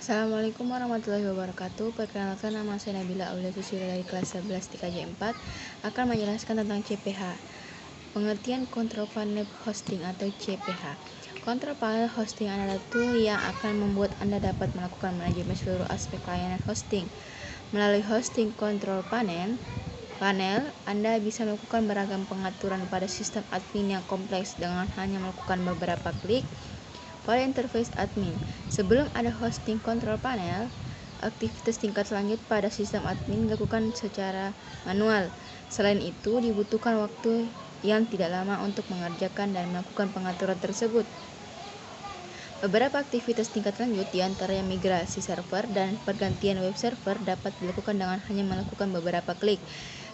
Assalamualaikum warahmatullahi wabarakatuh. Perkenalkan, nama saya Nabila Aulia Susila dari kelas 11 TKJ 4 akan menjelaskan tentang CPH. Pengertian Control Panel Hosting atau CPH. Control Panel Hosting adalah tool yang akan membuat Anda dapat melakukan manajemen seluruh aspek layanan hosting. Melalui Hosting Control Panel, Anda bisa melakukan beragam pengaturan pada sistem admin yang kompleks dengan hanya melakukan beberapa klik pada interface admin. Sebelum ada hosting control panel, aktivitas tingkat lanjut pada sistem admin dilakukan secara manual. Selain itu, dibutuhkan waktu yang tidak lama untuk mengerjakan dan melakukan pengaturan tersebut. Beberapa aktivitas tingkat lanjut, diantaranya migrasi server dan pergantian web server, dapat dilakukan dengan hanya melakukan beberapa klik.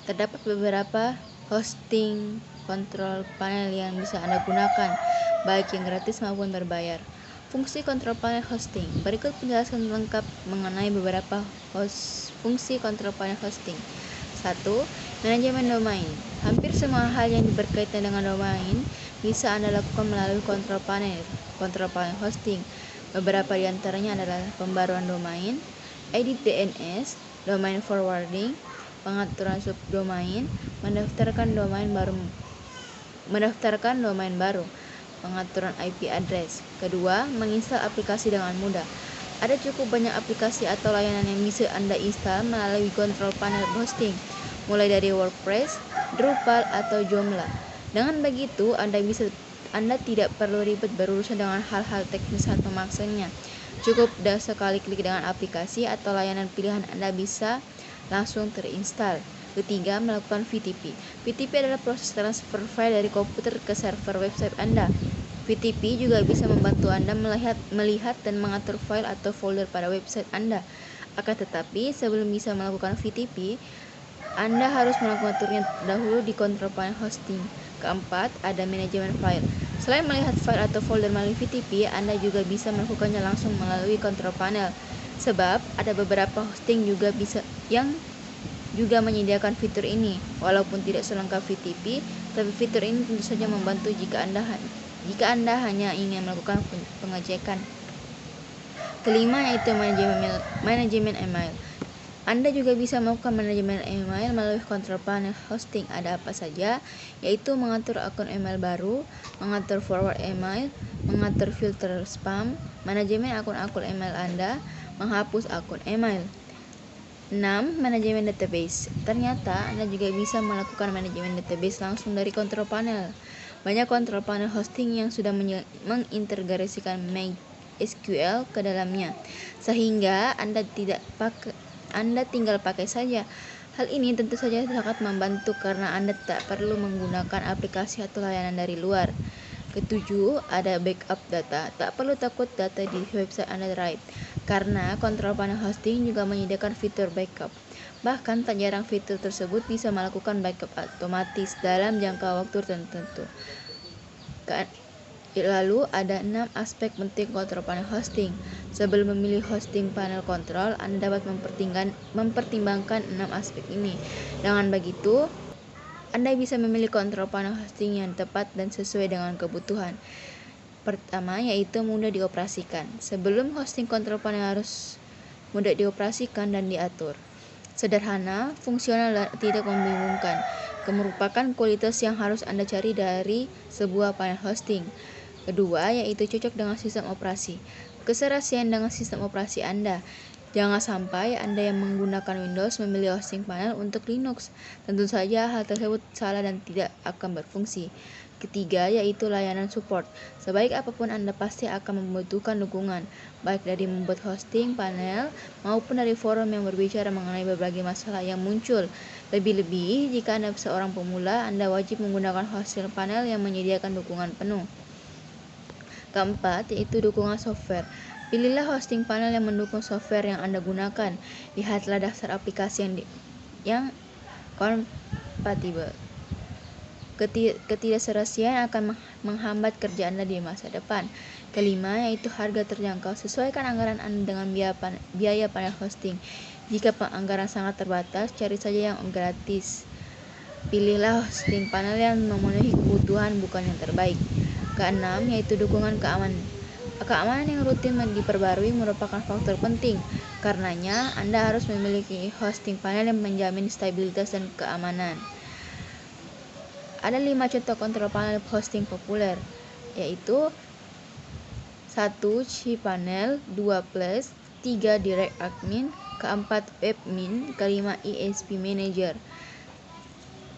Terdapat beberapa hosting control panel yang bisa Anda gunakan, baik yang gratis maupun berbayar. Fungsi control panel hosting. Berikut penjelasan lengkap mengenai beberapa fungsi control panel hosting. 1. Manajemen domain. Hampir semua hal yang berkaitan dengan domain bisa Anda lakukan melalui control panel hosting. Beberapa di antaranya adalah pembaruan domain, edit DNS, domain forwarding, pengaturan subdomain, mendaftarkan domain baru, pengaturan IP address. Kedua, menginstal aplikasi dengan mudah. Ada cukup banyak aplikasi atau layanan yang bisa Anda install melalui control panel hosting, mulai dari WordPress, Drupal, atau Joomla. Dengan begitu, Anda tidak perlu ribet berurusan dengan hal-hal teknis atau memaksanya. Cukup sekali klik dengan aplikasi atau layanan pilihan Anda bisa langsung terinstall. Ketiga, melakukan VTP. VTP adalah proses transfer file dari komputer ke server website Anda. VTP juga bisa membantu Anda melihat dan mengatur file atau folder pada website Anda. Akan tetapi, sebelum bisa melakukan VTP, Anda harus mengaturnya dahulu di control panel hosting. Keempat, ada manajemen file. Selain melihat file atau folder melalui VTP, Anda juga bisa melakukannya langsung melalui control panel. Sebab ada beberapa hosting yang juga menyediakan fitur ini. Walaupun tidak selengkap VTP, tapi fitur ini tentu saja membantu jika Anda hanya ingin melakukan pengecekan. Kelima, yaitu manajemen email. Anda juga bisa melakukan manajemen email melalui control panel hosting. Ada apa saja? Yaitu mengatur akun email baru, mengatur forward email, mengatur filter spam, manajemen akun-akun email Anda, menghapus akun email. 6. Manajemen database. Ternyata Anda juga bisa melakukan manajemen database langsung dari control panel. Banyak control panel hosting yang sudah mengintegrasikan MySQL ke dalamnya, sehingga Anda tinggal pakai saja. Hal ini tentu saja sangat membantu karena Anda tak perlu menggunakan aplikasi atau layanan dari luar. Ketujuh, ada backup data. Tak perlu takut data di website Anda write, karena control panel hosting juga menyediakan fitur backup. Bahkan tak jarang fitur tersebut bisa melakukan backup otomatis dalam jangka waktu tertentu. Lalu ada 6 aspek penting control panel hosting. Sebelum memilih hosting panel control, Anda dapat mempertimbangkan 6 aspek ini. Dengan begitu, Anda bisa memilih control panel hosting yang tepat dan sesuai dengan kebutuhan. Pertama, yaitu mudah dioperasikan. Sebelum hosting control panel harus mudah dioperasikan dan diatur. Sederhana, fungsional, dan tidak membingungkan. Merupakan kualitas yang harus Anda cari dari sebuah panel hosting. Kedua, yaitu cocok dengan sistem operasi. Keserasian dengan sistem operasi Anda. Jangan sampai Anda yang menggunakan Windows memilih hosting panel untuk Linux. Tentu saja hal tersebut salah dan tidak akan berfungsi. Ketiga, yaitu layanan support. Sebaik apapun Anda pasti akan membutuhkan dukungan, baik dari membuat hosting panel maupun dari forum yang berbicara mengenai berbagai masalah yang muncul. Lebih-lebih, jika Anda seorang pemula, Anda wajib menggunakan hosting panel yang menyediakan dukungan penuh. Keempat, yaitu dukungan software. Pilihlah hosting panel yang mendukung software yang Anda gunakan. Lihatlah daftar aplikasi yang kompatibel. Ketidakserasian akan menghambat kerja Anda di masa depan. Kelima, yaitu harga terjangkau. Sesuaikan anggaran Anda dengan biaya panel hosting. Jika anggaran sangat terbatas, cari saja yang gratis. Pilihlah hosting panel yang memenuhi kebutuhan, bukan yang terbaik. Keenam, yaitu dukungan keamanan. Keamanan yang rutin diperbarui merupakan faktor penting. Karenanya, Anda harus memiliki hosting panel yang menjamin stabilitas dan keamanan. Ada 5 contoh kontrol panel hosting populer, yaitu 1. cPanel, 2 Plus, 3 DirectAdmin, keempat WebMin, kelima ESP Manager.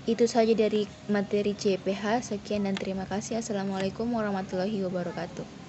Itu saja dari materi CPH. Sekian dan terima kasih. Assalamualaikum warahmatullahi wabarakatuh.